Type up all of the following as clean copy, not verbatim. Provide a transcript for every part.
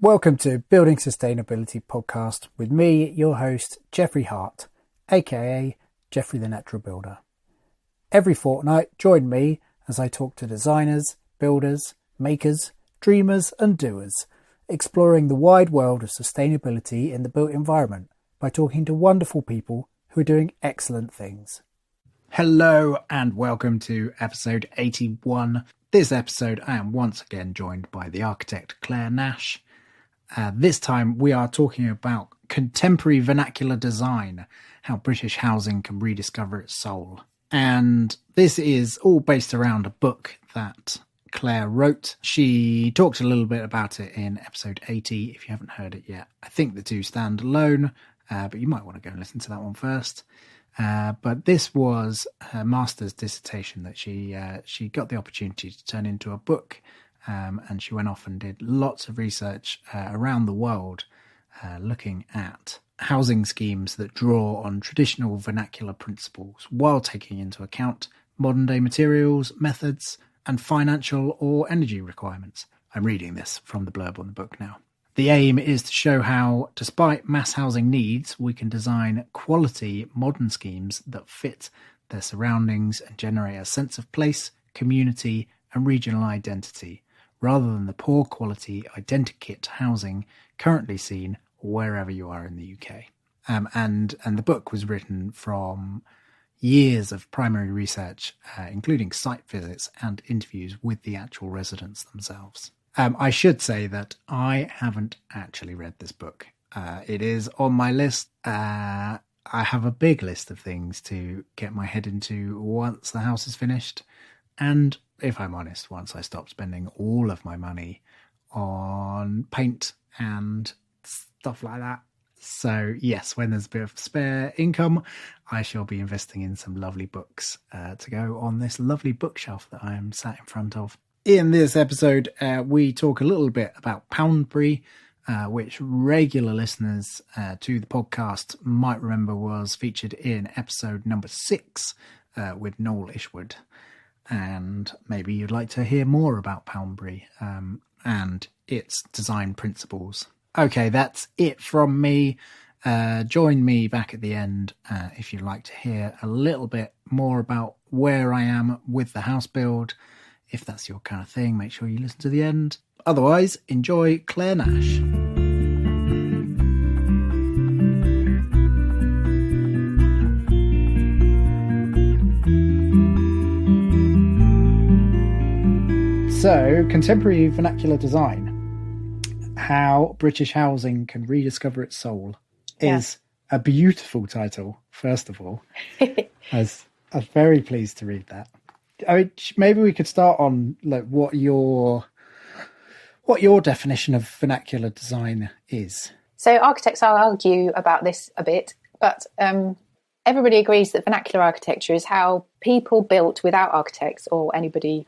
Welcome to Building Sustainability Podcast with me, your host, Jeffrey Hart, aka Jeffrey the Natural Builder. Every fortnight, join me as I talk to designers, builders, makers, dreamers and doers, exploring the wide world of sustainability in the built environment by talking to wonderful people who are doing excellent things. Hello and welcome to episode 81. This episode I am once again joined by the architect Clare Nash. This time we are talking about contemporary vernacular design, how British housing can rediscover its soul. And this is all based around a book that Clare wrote. She talked a little bit about it in episode 80, if you haven't heard it yet. I think the two stand alone, but you might want to go and listen to that one first. But this was her master's dissertation that she got the opportunity to turn into a book. And she went off and did lots of research around the world looking at housing schemes that draw on traditional vernacular principles while taking into account modern day materials, methods and financial or energy requirements. I'm reading this from the blurb on the book now. The aim is to show how, despite mass housing needs, we can design quality modern schemes that fit their surroundings and generate a sense of place, community and regional identity, rather than the poor quality identikit housing currently seen wherever you are in the UK. And the book was written from years of primary research, including site visits and interviews with the actual residents themselves. I should say that I haven't actually read this book. It is on my list. I have a big list of things to get my head into once the house is finished. And if I'm honest, once I stop spending all of my money on paint and stuff like that. So yes, when there's a bit of spare income, I shall be investing in some lovely books to go on this lovely bookshelf that I am sat in front of. In this episode, we talk a little bit about Poundbury, which regular listeners to the podcast might remember was featured in episode number 6 with Noel Ishwood. And maybe you'd like to hear more about Poundbury and its design principles. Okay, that's it from me. Join me back at the end if you'd like to hear a little bit more about where I am with the house build. If that's your kind of thing, make sure you listen to the end. Otherwise, enjoy Clare Nash. So, contemporary vernacular design, how British housing can rediscover its soul, is a beautiful title, first of all. I was very pleased to read that. I mean, maybe we could start on like what your definition of vernacular design is. So architects will argue about this a bit, but everybody agrees that vernacular architecture is how people built without architects or anybody,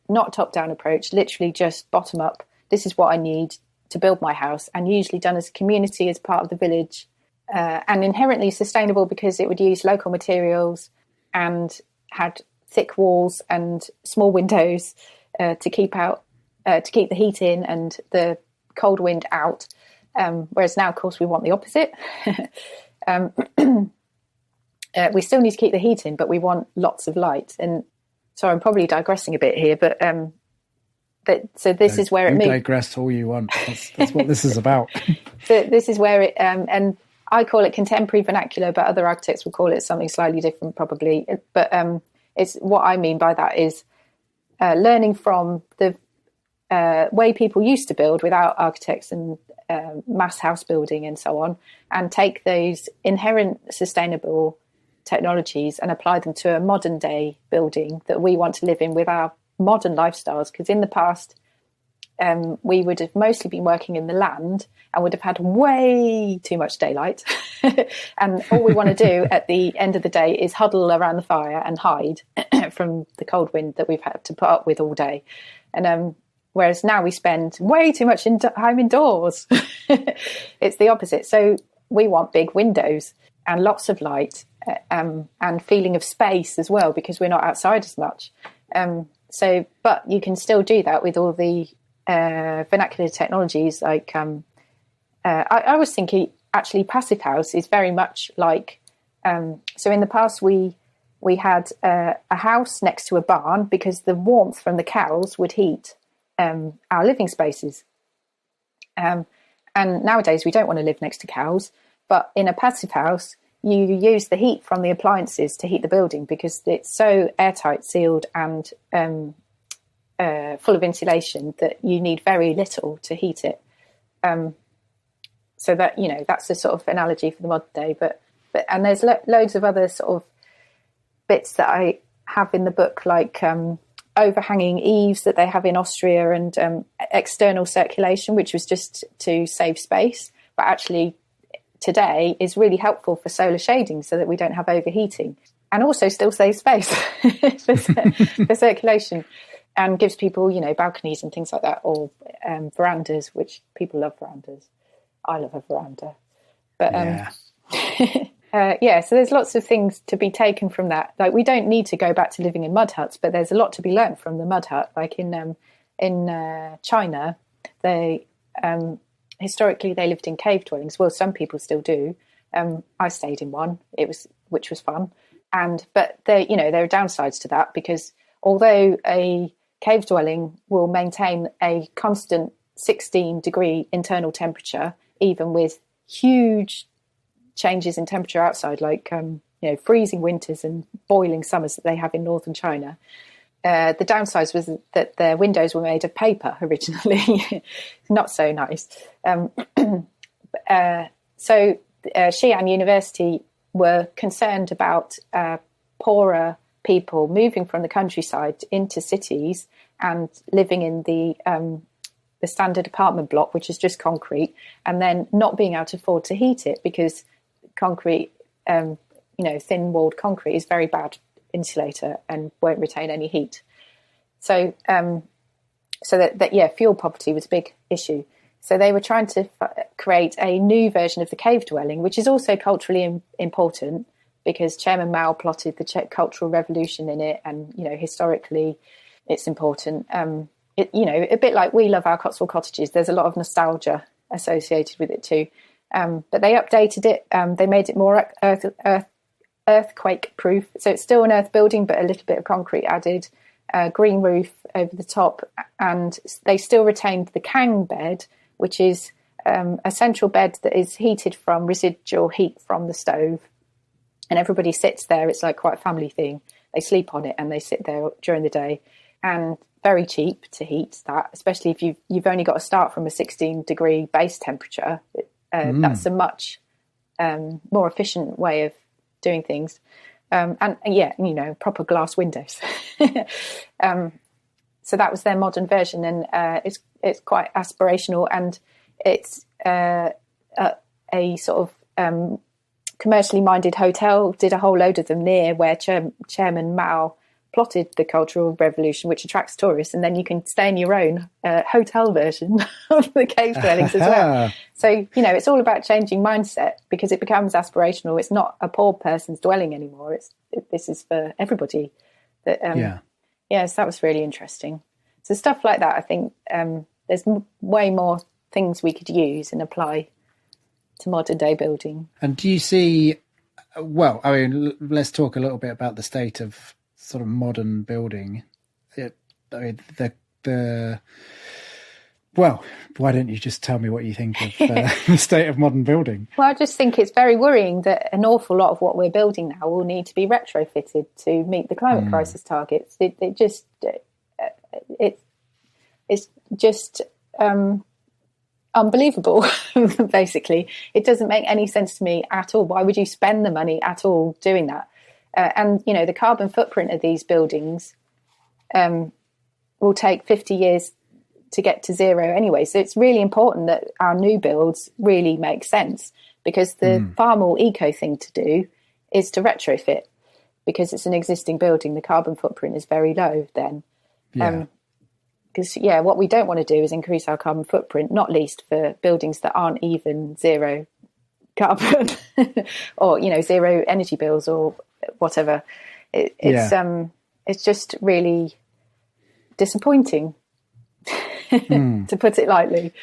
not top-down approach, literally just bottom-up. This is what I need to build my house, and usually done as a community, as part of the village, and inherently sustainable because it would use local materials and had thick walls and small windows to keep the heat in and the cold wind out. Whereas now, of course, we want the opposite. We still need to keep the heat in, but we want lots of light. And so I'm probably digressing a bit here, but so this is where it means. Digress all you want. That's what this is about. So this is where it, and I call it contemporary vernacular, but other architects will call it something slightly different, probably. But it's what I mean by that is learning from the way people used to build without architects and mass house building and so on, and take those inherent sustainable technologies and apply them to a modern day building that we want to live in with our modern lifestyles. Because in the past, we would have mostly been working in the land and would have had way too much daylight. And all we want to do at the end of the day is huddle around the fire and hide from the cold wind that we've had to put up with all day. And whereas now we spend way too much time indoors. It's the opposite. So we want big windows and lots of light and feeling of space as well, because we're not outside as much. But you can still do that with all the vernacular technologies like I was thinking actually passive house is very much like so in the past we had a house next to a barn because the warmth from the cows would heat our living spaces. And nowadays we don't want to live next to cows, but in a passive house, you use the heat from the appliances to heat the building because it's so airtight, sealed and full of insulation that you need very little to heat it. So that, that's the sort of analogy for the modern day, but and there's loads of other sort of bits that I have in the book, like overhanging eaves that they have in Austria and external circulation, which was just to save space, but actually today is really helpful for solar shading so that we don't have overheating and also still save space for circulation and gives people, balconies and things like that, or verandas, which people love verandas. I love a veranda. But so there's lots of things to be taken from that. Like we don't need to go back to living in mud huts, but there's a lot to be learned from the mud hut. Like in China, they historically they lived in cave dwellings. Well, some people still do. I stayed in one. Which was fun. But there are downsides to that because although a cave dwelling will maintain a constant 16-degree internal temperature, even with huge changes in temperature outside, like freezing winters and boiling summers that they have in northern China. The downsides was that their windows were made of paper originally. Not so nice. So Xi'an University were concerned about poorer people moving from the countryside into cities and living in the standard apartment block, which is just concrete, and then not being able to afford to heat it because concrete, thin-walled concrete is very bad insulator and won't retain any heat. So, fuel poverty was a big issue. So they were trying to create a new version of the cave dwelling, which is also culturally important because Chairman Mao plotted the Cultural Revolution in it, and historically, it's important. A bit like we love our Cotswold cottages. There's a lot of nostalgia associated with it too. But they updated it. They made it more earthquake proof. So it's still an earth building, but a little bit of concrete added, green roof over the top. And they still retained the kang bed, which is a central bed that is heated from residual heat from the stove. And everybody sits there. It's like quite a family thing. They sleep on it and they sit there during the day. And very cheap to heat that, especially if you've only got to start from a 16-degree base temperature. That's a much more efficient way of doing things. Proper glass windows. So that was their modern version, and it's quite aspirational, and it's a sort of commercially minded hotel. Did a whole load of them near where Chairman Mao plotted the Cultural Revolution, which attracts tourists, and then you can stay in your own hotel version of the cave dwellings as well. So, it's all about changing mindset because it becomes aspirational. It's not a poor person's dwelling anymore. This is for everybody. So that was really interesting. So stuff like that, I think there's way more things we could use and apply to modern day building. And do you see, let's talk a little bit about the state of sort of modern building. Why don't you just tell me what you think of the state of modern building? Well, I just think it's very worrying that an awful lot of what we're building now will need to be retrofitted to meet the climate crisis targets. It's just unbelievable, basically. It doesn't make any sense to me at all. Why would you spend the money at all doing that? And the carbon footprint of these buildings will take 50 years to get to zero anyway. So it's really important that our new builds really make sense, because the far more eco thing to do is to retrofit, because it's an existing building. The carbon footprint is very low then. Because what we don't want to do is increase our carbon footprint, not least for buildings that aren't even zero carbon or, zero energy bills or whatever. It's just really disappointing. to put it lightly.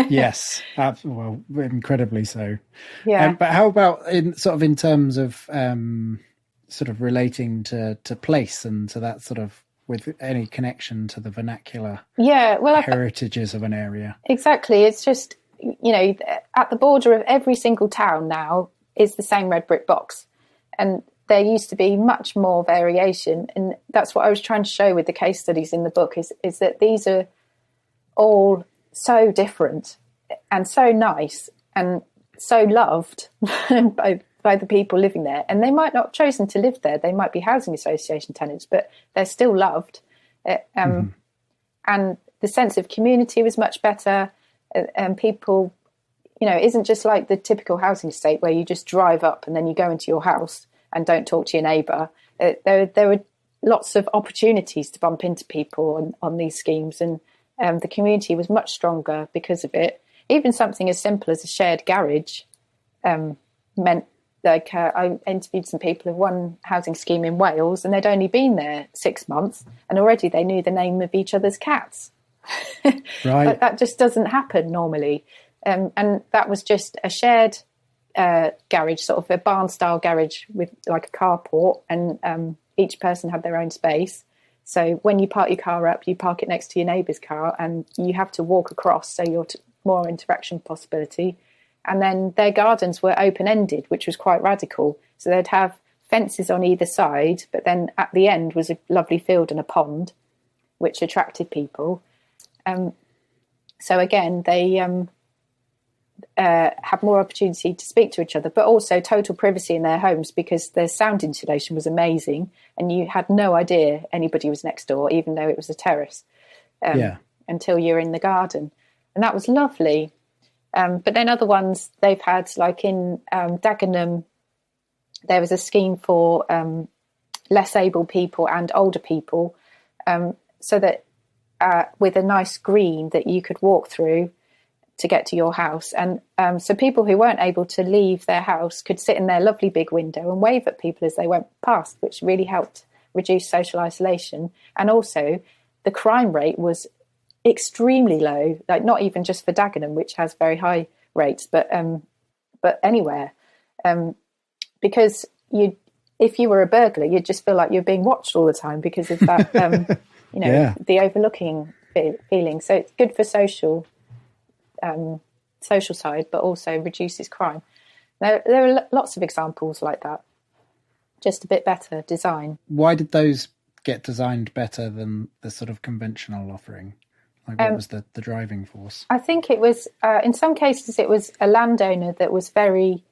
Yes, well, incredibly so. Yeah. But how about in terms of sort of relating to place and to that sort of, with any connection to the vernacular heritages of an area? Exactly. It's just, at the border of every single town now is the same red brick box. And there used to be much more variation. And that's what I was trying to show with the case studies in the book, is that these are all so different and so nice and so loved by the people living there. And they might not have chosen to live there. They might be housing association tenants, but they're still loved. And the sense of community was much better. And people, it isn't just like the typical housing estate where you just drive up and then you go into your house and don't talk to your neighbour. There were lots of opportunities to bump into people on these schemes, and the community was much stronger because of it. Even something as simple as a shared garage meant, like, I interviewed some people of one housing scheme in Wales, and they'd only been there 6 months, and already they knew the name of each other's cats. Right. But that just doesn't happen normally. And that was just a shared garage, sort of a barn-style garage with like a carport, and each person had their own space. So when you park your car up, you park it next to your neighbour's car, and you have to walk across, so you're more interaction possibility. And then their gardens were open-ended, which was quite radical. So they'd have fences on either side, but then at the end was a lovely field and a pond, which attracted people. So again, they had more opportunity to speak to each other, but also total privacy in their homes, because their sound insulation was amazing, and you had no idea anybody was next door, even though it was a terrace, until you're in the garden. And that was lovely. But then other ones they've had, like in Dagenham, there was a scheme for less able people and older people, so that with a nice green that you could walk through to get to your house. And so people who weren't able to leave their house could sit in their lovely big window and wave at people as they went past, which really helped reduce social isolation. And also the crime rate was extremely low, like not even just for Dagenham, which has very high rates, but anywhere. Because if you were a burglar, you'd just feel like you're being watched all the time because of that, the overlooking feeling. So it's good for social side, but also reduces crime. There are lots of examples like that, just a bit better design. Why did those get designed better than the sort of conventional offering? Like, what was the driving force? I think it was, in some cases, it was a landowner that was very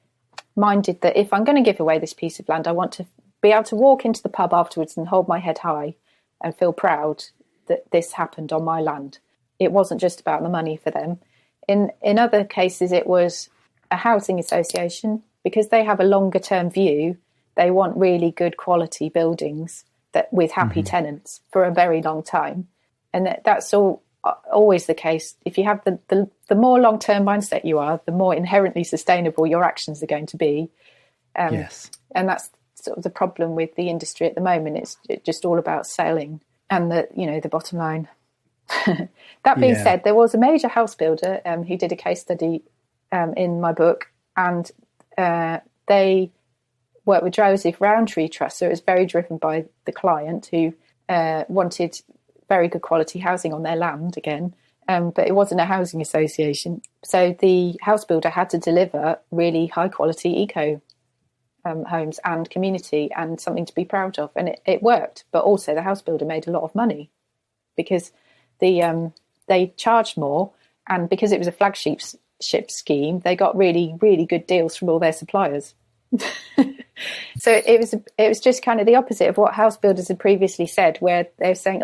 minded that if I'm going to give away this piece of land, I want to be able to walk into the pub afterwards and hold my head high and feel proud that this happened on my land. It wasn't just about the money for them. In other cases, it was a housing association, because they have a longer term view. They want really good quality buildings that with happy tenants for a very long time. And that's always the case. If you have the more long term mindset you are, the more inherently sustainable your actions are going to be. Yes. And that's sort of the problem with the industry at the moment. It's just all about selling and the bottom line. That being said, there was a major house builder who did a case study in my book, and they worked with Joseph Rowntree Trust. So it was very driven by the client who wanted very good quality housing on their land again, but it wasn't a housing association. So the house builder had to deliver really high quality eco homes and community and something to be proud of. And it worked, but also the house builder made a lot of money because they charged more, and because it was a flagship scheme, they got really, really good deals from all their suppliers. So it was just kind of the opposite of what house builders had previously said, where they're saying,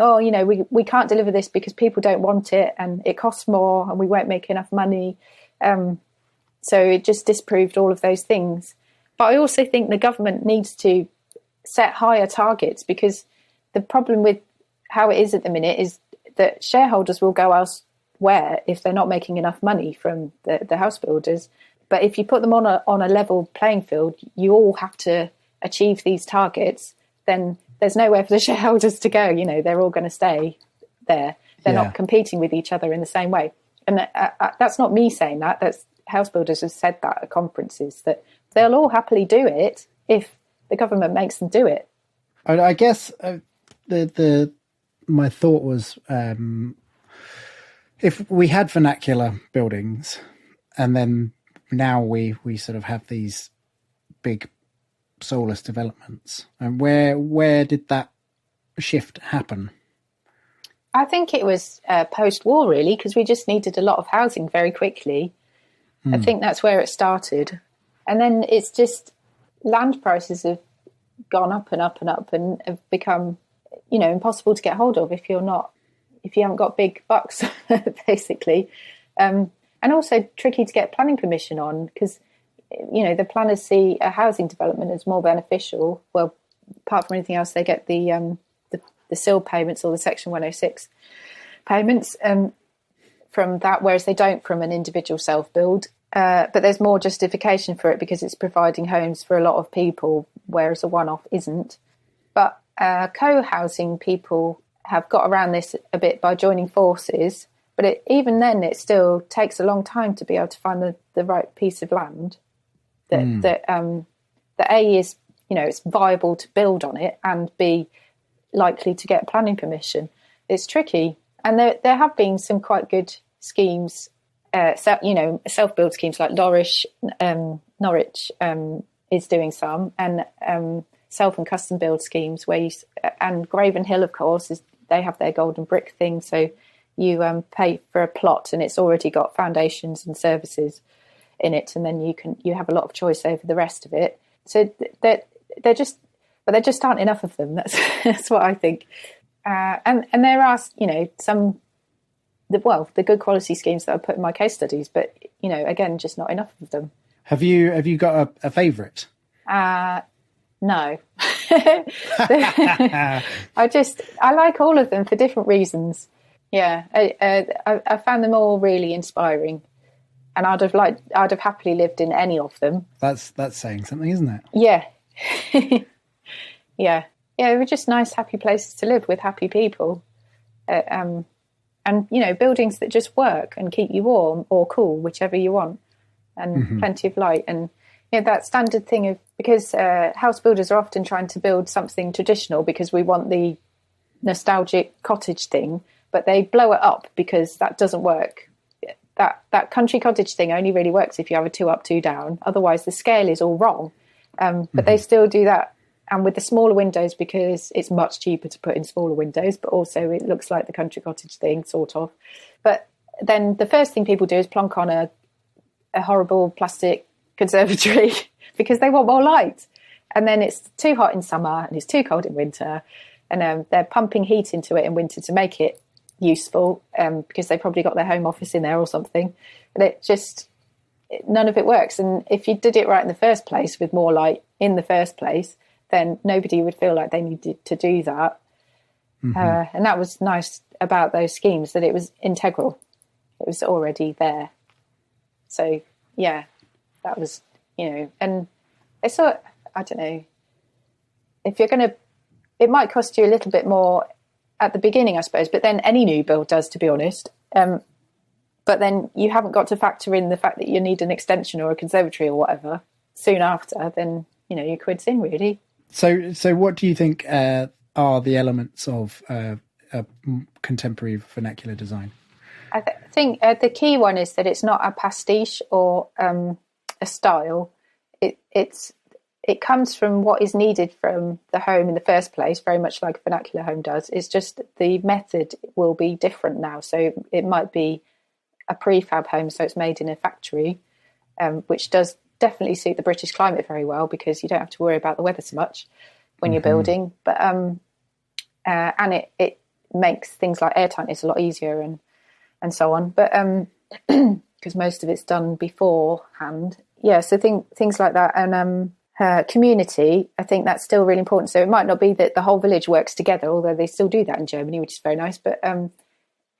we can't deliver this because people don't want it and it costs more and we won't make enough money. So it just disproved all of those things. But I also think the government needs to set higher targets, because the problem with how it is at the minute is that shareholders will go elsewhere if they're not making enough money from the house builders. But if you put them on a level playing field, you all have to achieve these targets, then there's nowhere for the shareholders to go. They're all going to stay there. They're not competing with each other in the same way. And that's not me saying that. That's house builders have said that at conferences, that they'll all happily do it if the government makes them do it. I guess my thought was, if we had vernacular buildings and then now we sort of have these big soulless developments, and where did that shift happen? I think it was post-war, really, because we just needed a lot of housing very quickly. I think that's where it started. And then it's just land prices have gone up and up and up and have become, impossible to get hold of if you haven't got big bucks, basically. And also tricky to get planning permission on because, the planners see a housing development as more beneficial. Well, apart from anything else, they get the SIL payments or the Section 106 payments from that, whereas they don't from an individual self-build. But there's more justification for it because it's providing homes for a lot of people, whereas a one-off isn't. But co-housing people have got around this a bit by joining forces. But even then, it still takes a long time to be able to find the right piece of land that A is, it's viable to build on it, and B, likely to get planning permission. It's tricky. And there have been some quite good schemes, self-build schemes like Norwich is doing some, and self and custom build schemes and Graven Hill, of course, they have their golden brick thing. So you pay for a plot and it's already got foundations and services in it, and then you have a lot of choice over the rest of it. So there just aren't enough of them. That's what I think. And there are some the good quality schemes that I put in my case studies, but again, just not enough of them. Have you got a favourite? No. I like all of them for different reasons. Yeah, I found them all really inspiring, and I'd have happily lived in any of them. That's saying something, isn't it? Yeah. Yeah, they were just nice, happy places to live with happy people, and buildings that just work and keep you warm or cool, whichever you want, and plenty of light. And that standard thing of, because house builders are often trying to build something traditional because we want the nostalgic cottage thing, but they blow it up because that doesn't work. That country cottage thing only really works if you have a 2 up, 2 down. Otherwise, the scale is all wrong. But they still do that. And with the smaller windows, because it's much cheaper to put in smaller windows, but also it looks like the country cottage thing, sort of. But then the first thing people do is plonk on a horrible plastic conservatory because they want more light. And then it's too hot in summer and it's too cold in winter. And they're pumping heat into it in winter to make it useful because they probably got their home office in there or something. But none of it works. And if you did it right in the first place with more light in the first place, then nobody would feel like they needed to do that. And that was nice about those schemes, that it was integral. It was already there. So, yeah, that was, and it's sort of, I don't know, if you're going to, it might cost you a little bit more at the beginning, I suppose, but then any new build does, to be honest. But then you haven't got to factor in the fact that you need an extension or a conservatory or whatever soon after, then, your quid's in, really. So what do you think are the elements of contemporary vernacular design? I think the key one is that it's not a pastiche or a style. It comes from what is needed from the home in the first place, very much like a vernacular home does. It's just the method will be different now. So it might be a prefab home, so it's made in a factory, which does definitely suit the British climate very well because you don't have to worry about the weather so much when you're building. But and it makes things like airtightness a lot easier and so on. But because most of it's done beforehand. Yeah, so things like that. And community, I think that's still really important. So it might not be that the whole village works together, although they still do that in Germany, which is very nice. But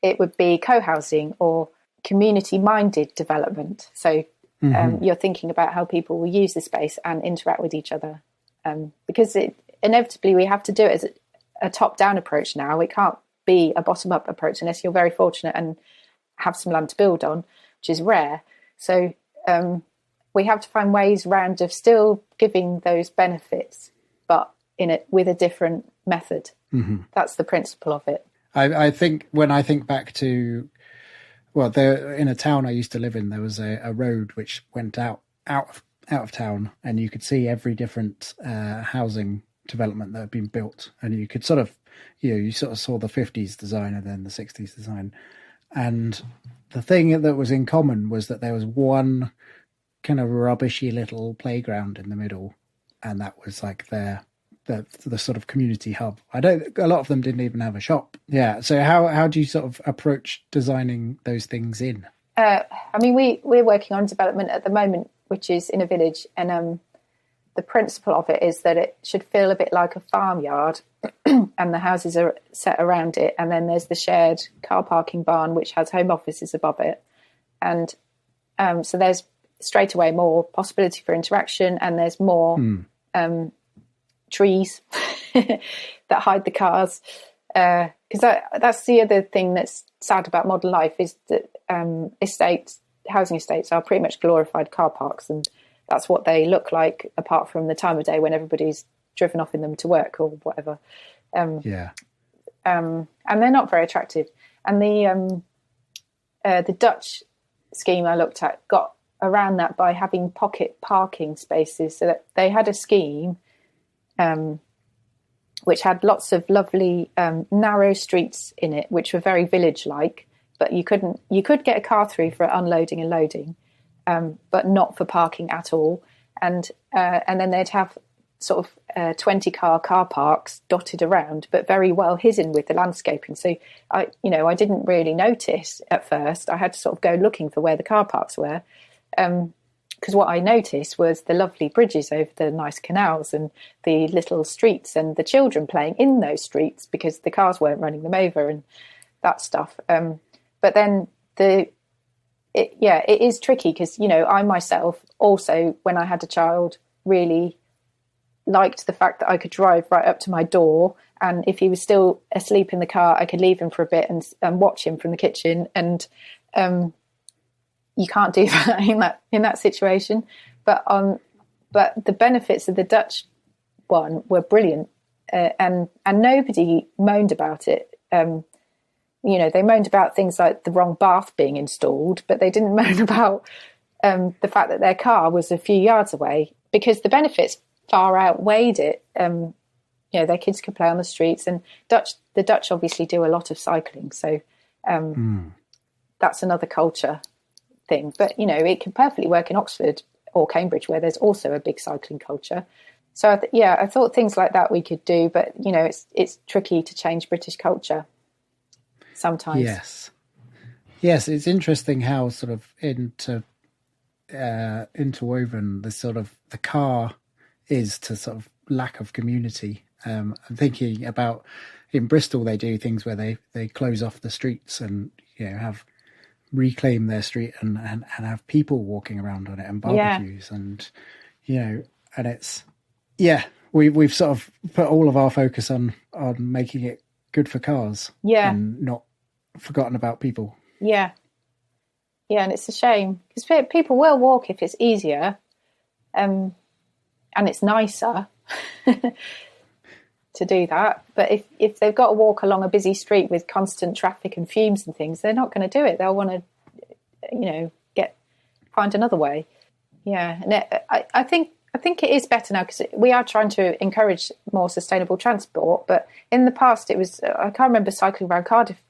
it would be co-housing or community-minded development. So you're thinking about how people will use the space and interact with each other. Because inevitably we have to do it as a top-down approach now. It can't be a bottom-up approach unless you're very fortunate and have some land to build on, which is rare. So we have to find ways around of still giving those benefits, but in it with a different method. That's the principle of it. I think when I think back to, well, there in a town I used to live in, there was a road which went out of town, and you could see every different housing development that had been built, and you could sort of, you sort of saw the 50s design and then the 60s design, and the thing that was in common was that there was one kind of rubbishy little playground in the middle, and that was like the sort of community hub. A lot of them didn't even have a shop. Yeah. So how do you sort of approach designing those things in? I mean, we're working on development at the moment, which is in a village, and the principle of it is that it should feel a bit like a farmyard, and the houses are set around it, and then there's the shared car parking barn which has home offices above it, and so there's straight away more possibility for interaction, and there's more trees that hide the cars, because that's the other thing that's sad about modern life, is that housing estates are pretty much glorified car parks, and that's what they look like, apart from the time of day when everybody's driven off in them to work or whatever. And they're not very attractive. And the Dutch scheme I looked at got around that by having pocket parking spaces, so that they had a scheme which had lots of lovely narrow streets in it, which were very village-like, but you could get a car through for unloading and loading, but not for parking at all. And then they'd have sort of 20-car car parks dotted around, but very well hidden with the landscaping. So I didn't really notice at first. I had to sort of go looking for where the car parks were, because what I noticed was the lovely bridges over the nice canals and the little streets and the children playing in those streets because the cars weren't running them over and that stuff. But then it is tricky because, I myself also, when I had a child, really liked the fact that I could drive right up to my door, and if he was still asleep in the car, I could leave him for a bit and watch him from the kitchen. And you can't do that in that situation. But the benefits of the Dutch one were brilliant, and nobody moaned about it. They moaned about things like the wrong bath being installed, but they didn't moan about the fact that their car was a few yards away, because the benefits far outweighed it. Their kids could play on the streets, and the Dutch obviously do a lot of cycling, so that's another culture thing. But it can perfectly work in Oxford or Cambridge, where there's also a big cycling culture. So I thought things like that we could do, but it's tricky to change British culture sometimes. Yes, it's interesting how sort of interwoven the sort of the car is to sort of lack of community. I'm thinking about in Bristol, they do things where they close off the streets and reclaim their street and have people walking around on it and barbecues and it's we've sort of put all of our focus on making it good for cars and not forgotten about people. And it's a shame because people will walk if it's easier and it's nicer to do that. But if they've got to walk along a busy street with constant traffic and fumes and things, they're not going to do it. They'll want to, find another way. And I think it is better now because we are trying to encourage more sustainable transport. But in the past, it was I can't remember cycling around Cardiff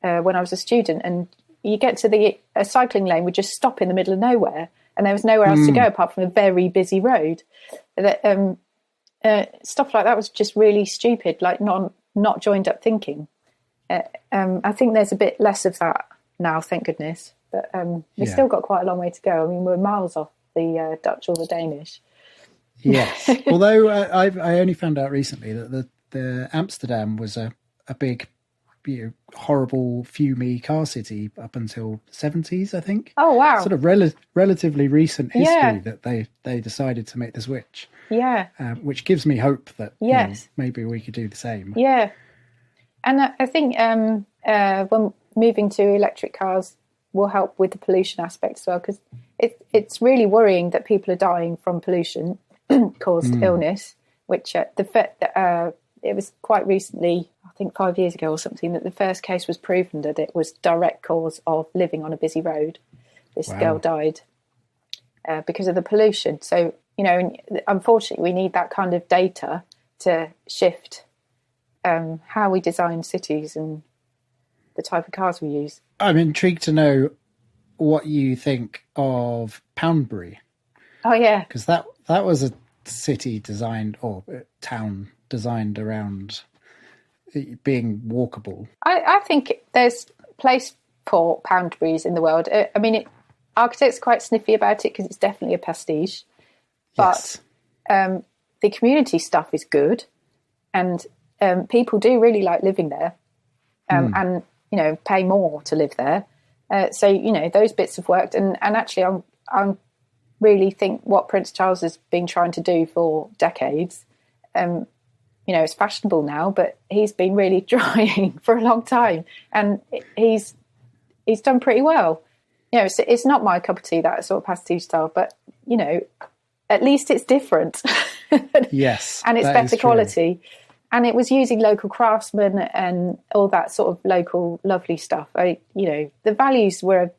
when I was a student, and you get to a cycling lane would just stop in the middle of nowhere, and there was nowhere else to go apart from a very busy road. Stuff like that was just really stupid, like not joined up thinking. I think there's a bit less of that now, thank goodness. But we've still got quite a long way to go. I mean, we're miles off the Dutch or the Danish. Yes, although I only found out recently that the Amsterdam was a big, horrible, fumey car city up until the 70s, I think. Oh wow! Sort of relatively recent history that they decided to make the switch. Which gives me hope that maybe we could do the same. And I think when moving to electric cars will help with the pollution aspect as well, because it's really worrying that people are dying from pollution caused illness, which it was quite recently, I think 5 years ago or something, that the first case was proven that it was direct cause of living on a busy road. This girl died because of the pollution. So, unfortunately, we need that kind of data to shift how we design cities and the type of cars we use. I'm intrigued to know what you think of Poundbury. Oh, yeah. Because that was a city designed, or town designed around it being walkable. I think there's place for Poundbury's in the world. I mean, architects are quite sniffy about it because it's definitely a pastiche. But Yes. The community stuff is good, and people do really like living there, and pay more to live there. So those bits have worked, and actually, I'm really think what Prince Charles has been trying to do for decades. It's fashionable now, but he's been really trying for a long time, and he's done pretty well. It's not my cup of tea, that sort of pastiche style, but at least it's different. Yes, and it's better quality. And it was using local craftsmen and all that sort of local lovely stuff. The values were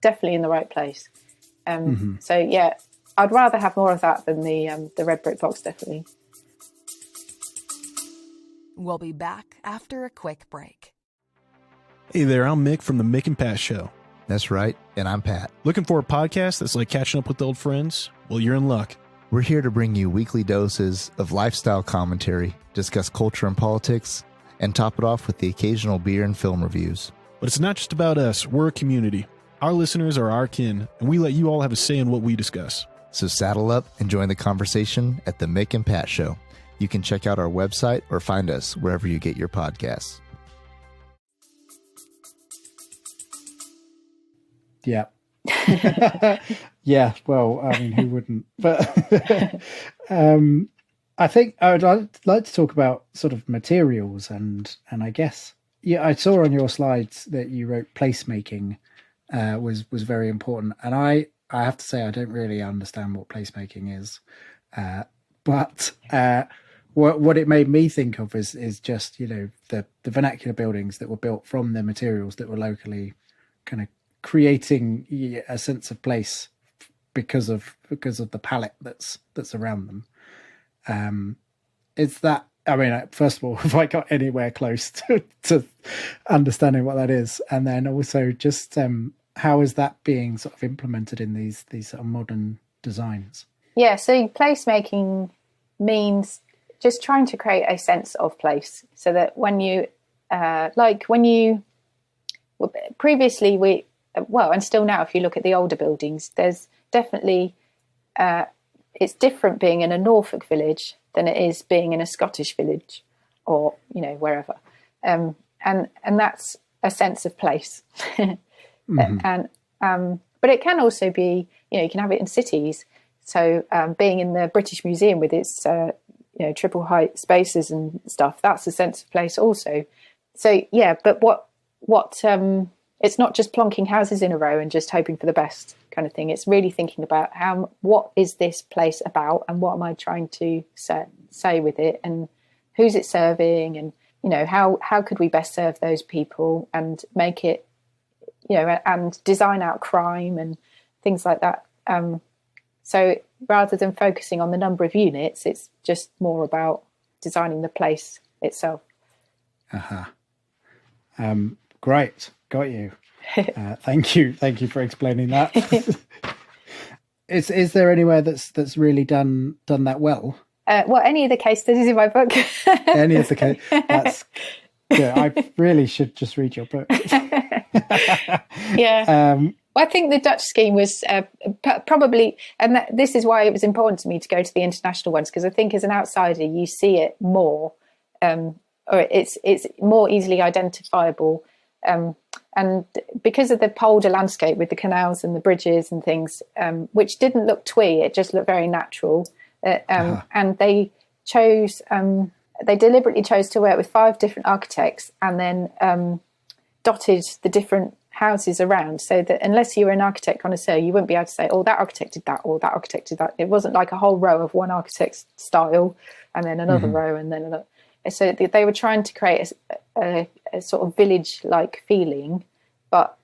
definitely in the right place. So yeah, I'd rather have more of that than the red brick box, definitely. We'll be back after a quick break. Hey there, I'm Mick from the Mick and Pat Show. That's right, and I'm Pat. Looking for a podcast that's like catching up with old friends? Well, you're in luck. We're here to bring you weekly doses of lifestyle commentary, discuss culture and politics, and top it off with the occasional beer and film reviews. But it's not just about us, we're a community. Our listeners are our kin, and we let you all have a say in what we discuss. So saddle up and join the conversation at the Mick and Pat Show. You can check out our website or find us wherever you get your podcasts. Yeah. Yeah, well, I mean, who wouldn't? But I think I would like to talk about sort of materials and I guess, yeah, I saw on your slides that you wrote placemaking was very important. And I have to say, I don't really understand what placemaking is. But what it made me think of is just, the vernacular buildings that were built from the materials that were locally kind of creating a sense of place because of the palette that's around them. Is that, I mean, first of all, have I got anywhere close to understanding what that is? And then also just how is that being sort of implemented in these sort of modern designs? Yeah, so placemaking means just trying to create a sense of place so that when you previously and still now, if you look at the older buildings, there's definitely, it's different being in a Norfolk village than it is being in a Scottish village or, wherever. And that's a sense of place. Mm-hmm. But it can also be, you can have it in cities. So being in the British Museum with its, triple height spaces and stuff, that's a sense of place also. So, yeah, but what it's not just plonking houses in a row and just hoping for the best kind of thing. It's really thinking about what is this place about and what am I trying to say with it and who's it serving and, how could we best serve those people and make it, and design out crime and things like that. So rather than focusing on the number of units, it's just more about designing the place itself. Great. Got you. Thank you for explaining that. Is there anywhere that's really done that well? Any of the case studies in my book. Any of the case. That's yeah. I really should just read your book. Yeah. I think the Dutch scheme was probably, and this is why it was important to me to go to the international ones, because I think as an outsider you see it more, or it's more easily identifiable. And because of the polder landscape with the canals and the bridges and things, which didn't look twee, it just looked very natural. And they chose they deliberately chose to work with 5 different architects and then dotted the different houses around, so that unless you were an architect connoisseur, you wouldn't be able to say, oh, that architect did that, or that architect did that. It wasn't like a whole row of one architect's style and then another row and then another. So they were trying to create a sort of village-like feeling, but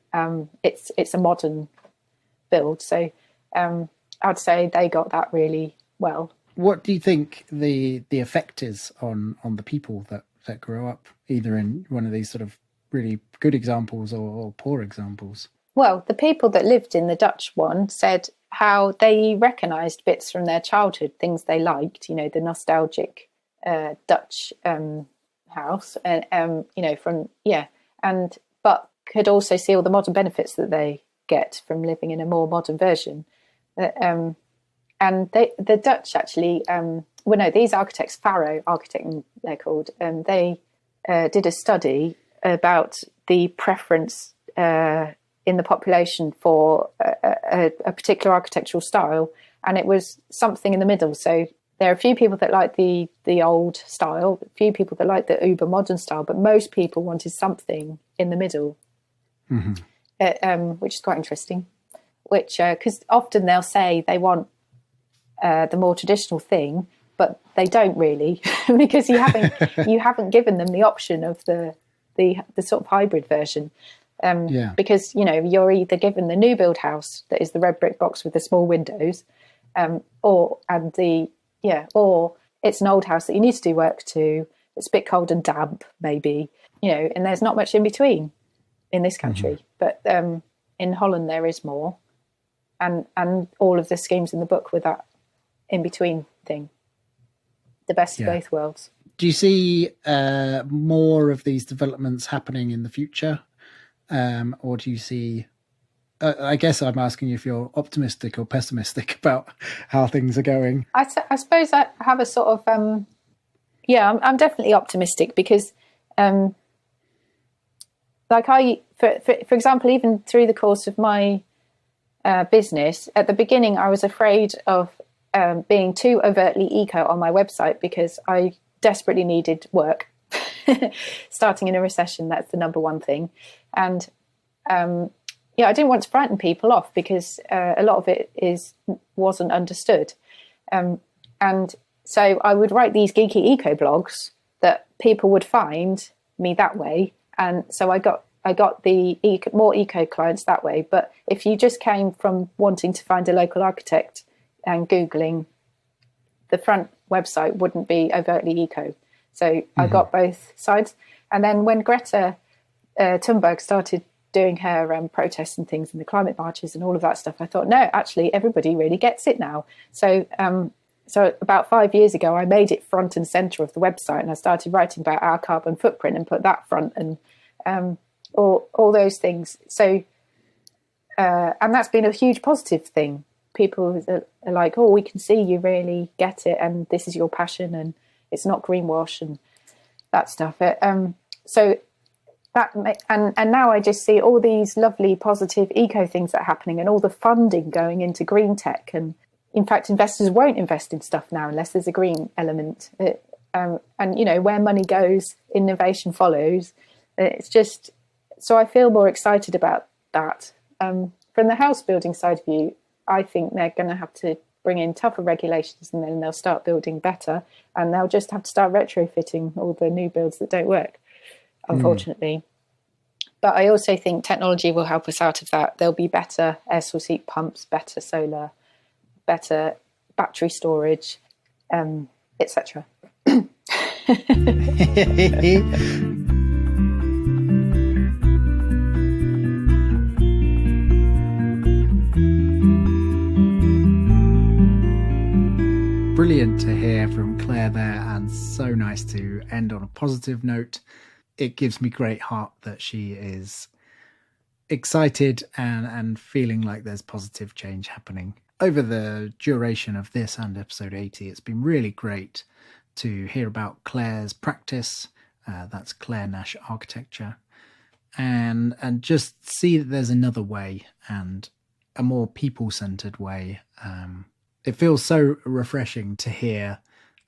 it's a modern build. So I'd say they got that really well. What do you think the effect is on the people that grow up, either in one of these sort of really good examples or poor examples? Well, the people that lived in the Dutch one said how they recognised bits from their childhood, things they liked, the nostalgic Dutch house, and but could also see all the modern benefits that they get from living in a more modern version. And the Dutch actually, these architects, Faro Architecting they're called, they did a study about the preference in the population for a particular architectural style, and it was something in the middle. So there are a few people that like the old style, a few people that like the uber modern style, but most people wanted something in the middle, which is quite interesting. Which because often they'll say they want the more traditional thing, but they don't really, because you haven't given them the option of the sort of hybrid version. Because you're either given the new build house that is the red brick box with the small windows, or it's an old house that you need to do work to. It's a bit cold and damp, maybe, and there's not much in between in this country. But in Holland there is more, and all of the schemes in the book with that in between thing, the best of both worlds. Do you see more of these developments happening in the future? Or do you see, I guess I'm asking you if you're optimistic or pessimistic about how things are going. I suppose I have a sort of, I'm definitely optimistic because, for example, even through the course of my business, at the beginning, I was afraid of being too overtly eco on my website because I desperately needed work. Starting in a recession, that's the number one thing. And I didn't want to frighten people off because a lot of it wasn't understood. And so I would write these geeky eco blogs that people would find me that way. And so I got the more eco clients that way. But if you just came from wanting to find a local architect and Googling, the front website wouldn't be overtly eco. So I got both sides. And then when Greta Thunberg started doing her protests and things and the climate marches and all of that stuff, I thought, no, actually, everybody really gets it now. So so about 5 years ago, I made it front and centre of the website, and I started writing about our carbon footprint and put that front and all those things. So and that's been a huge positive thing. People are like, oh, we can see you really get it, and this is your passion, and it's not greenwash and that stuff. So that and now I just see all these lovely positive eco things that are happening, and all the funding going into green tech. And in fact, investors won't invest in stuff now unless there's a green element. And where money goes, innovation follows. It's just, so I feel more excited about that. From the house building side of view, I think they're going to have to bring in tougher regulations, and then they'll start building better, and they'll just have to start retrofitting all the new builds that don't work, unfortunately. But I also think technology will help us out of that. There'll be better air source heat pumps, better solar, better battery storage, etc. Brilliant to hear from Claire there, and so nice to end on a positive note. It gives me great heart that she is excited and feeling like there's positive change happening. Over the duration of this and episode 80, it's been really great to hear about Claire's practice. That's Clare Nash Architecture. And just see that there's another way, and a more people-centered way. It feels so refreshing to hear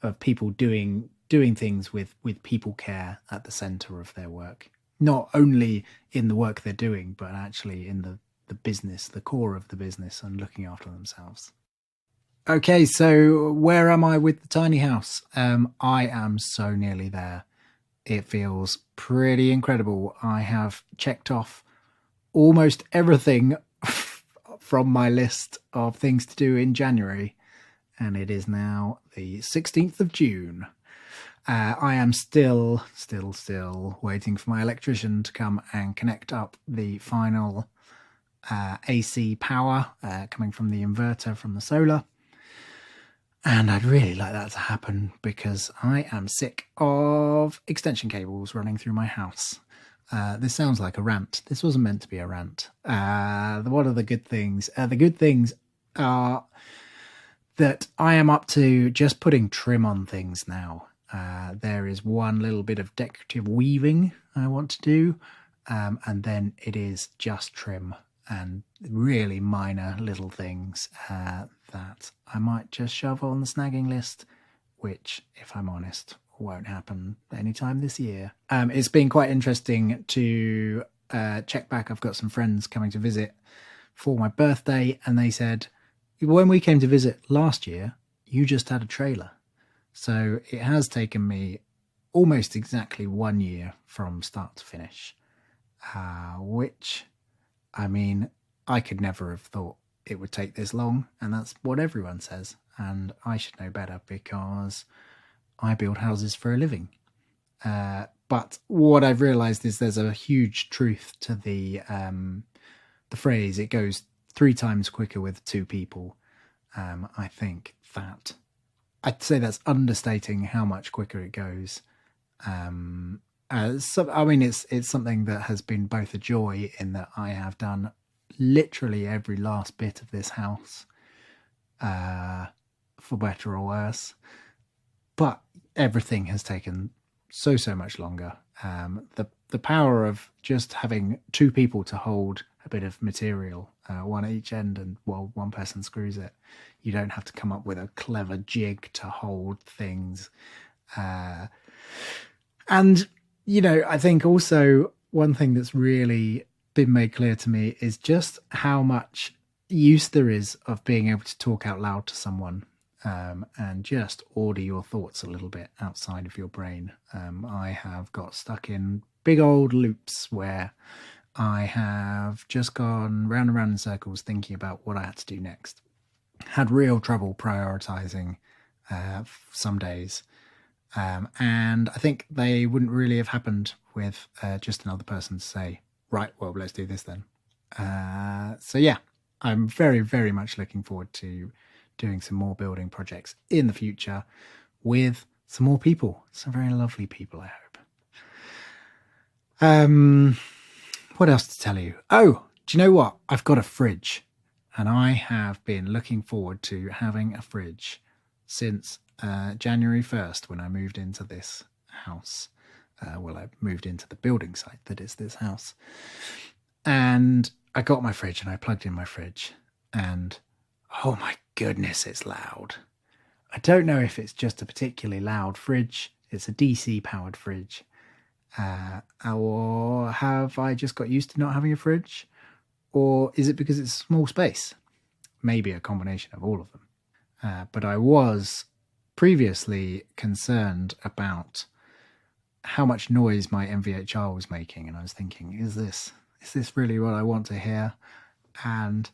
of people doing doing things with people care at the center of their work. Not only in the work they're doing, but actually in the business, the core of the business, and looking after themselves. Okay, so where am I with the tiny house? I am so nearly there. It feels pretty incredible. I have checked off almost everything from my list of things to do in January, and it is now the 16th of June. I am still waiting for my electrician to come and connect up the final AC power coming from the inverter from the solar. And I'd really like that to happen because I am sick of extension cables running through my house. This sounds like a rant. This wasn't meant to be a rant. What are the good things? The good things are that I am up to just putting trim on things now. There is one little bit of decorative weaving I want to do, and then it is just trim and really minor little things that I might just shove on the snagging list, which, if I'm honest, won't happen anytime this year. It's been quite interesting to check back. I've got some friends coming to visit for my birthday, and they said, when we came to visit last year, you just had a trailer. So it has taken me almost exactly 1 year from start to finish, which, I mean, I could never have thought it would take this long, and that's what everyone says. And I should know better because I build houses for a living. But what I've realized is there's a huge truth to the phrase, it goes 3 times quicker with 2 people. I think that I'd say that's understating how much quicker it goes. I mean, it's something that has been both a joy in that I have done literally every last bit of this house, for better or worse. But everything has taken so much longer. The power of just having 2 people to hold a bit of material, one at each end, and while one person screws it, you don't have to come up with a clever jig to hold things. And, you know, I think also one thing that's really been made clear to me is just how much use there is of being able to talk out loud to someone, and just order your thoughts a little bit outside of your brain. I have got stuck in big old loops where I have just gone round and round in circles thinking about what I had to do next. Had real trouble prioritizing some days. And I think they wouldn't really have happened with just another person to say, right, well, let's do this then. So yeah, I'm very much looking forward to doing some more building projects in the future with some more people, some very lovely people, I hope. What else to tell you? Oh, do you know what? I've got a fridge, and I have been looking forward to having a fridge since January 1st when I moved into this house. Well, I moved into the building site that is this house. And I got my fridge and I plugged in my fridge, and oh my goodness, it's loud. I don't know if it's just a particularly loud fridge. It's a DC powered fridge. Or have I just got used to not having a fridge? Or is it because it's a small space? Maybe a combination of all of them. But I was previously concerned about how much noise my MVHR was making, and I was thinking, is this really what I want to hear? And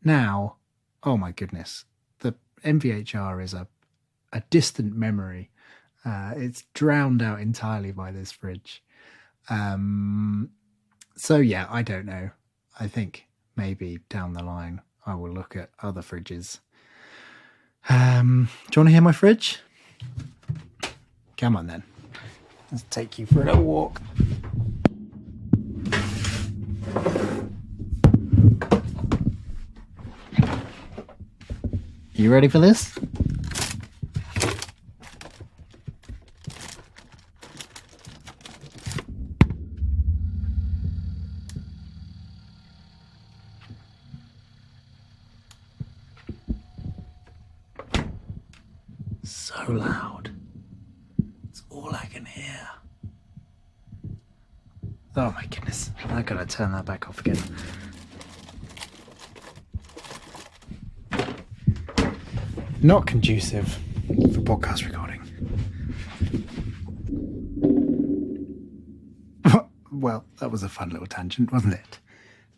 now, oh my goodness, the MVHR is a distant memory. It's drowned out entirely by this fridge. So yeah, I don't know. I think maybe down the line I will look at other fridges. Do you want to hear my fridge? Come on then. Let's take you for a little walk. You ready for this? So loud. Oh my goodness. I gotta turn that back off again. Not conducive for podcast recording. Well, that was a fun little tangent, wasn't it?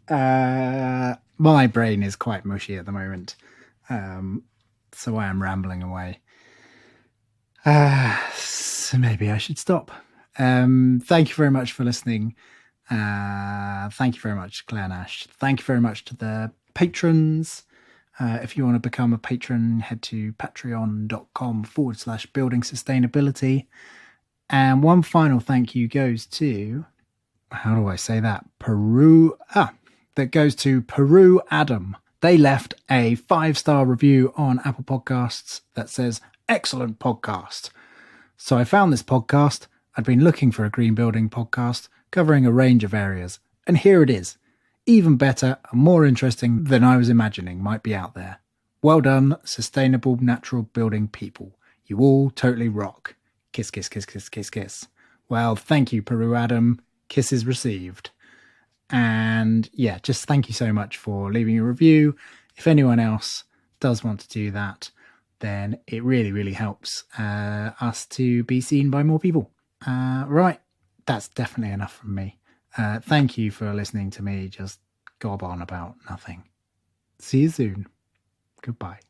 My brain is quite mushy at the moment, so I am rambling away. So maybe I should stop. Thank you very much for listening. Thank you very much, Clare Nash. Thank you very much to the patrons. If you want to become a patron, head to patreon.com/building sustainability. And one final thank you goes to, how do I say that? That goes to Peru Adam. They left a 5-star review on Apple Podcasts that says, excellent podcast. So I found this podcast. I'd been looking for a green building podcast covering a range of areas. And here it is. Even better and more interesting than I was imagining might be out there. Well done, sustainable natural building people. You all totally rock. Kiss, kiss, kiss, kiss, kiss, kiss. Well, thank you, Peru Adam. Kisses received. And yeah, just thank you so much for leaving a review. If anyone else does want to do that, then it really, really helps us to be seen by more people. Right, that's definitely enough from me. Thank you for listening to me just gob on about nothing. See you soon. Goodbye.